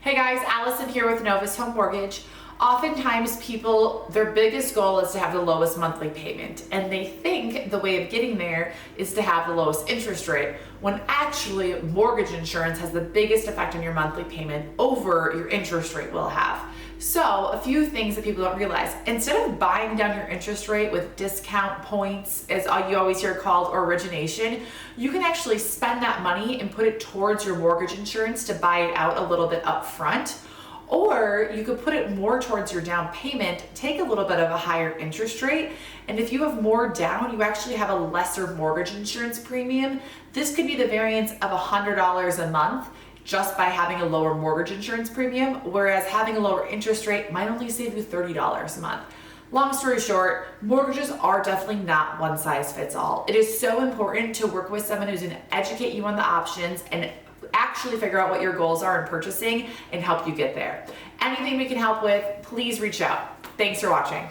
Hey guys, Allison here with Novus Home Mortgage. Oftentimes people, their biggest goal is to have the lowest monthly payment, and they think the way of getting there is to have the lowest interest rate, when actually mortgage insurance has the biggest effect on your monthly payment over your interest rate will have. So a few things that people don't realize: instead of buying down your interest rate with discount points, as you always hear called, or origination, you can actually spend that money and put it towards your mortgage insurance to buy it out a little bit up front. Or you could put it more towards your down payment, take a little bit of a higher interest rate, and if you have more down, you actually have a lesser mortgage insurance premium. This could be the variance of $100 a month just by having a lower mortgage insurance premium, whereas having a lower interest rate might only save you $30 a month. Long story short, mortgages are definitely not one size fits all. It is so important to work with someone who's going to educate you on the options and actually figure out what your goals are in purchasing and help you get there. Anything we can help with, please reach out. Thanks for watching.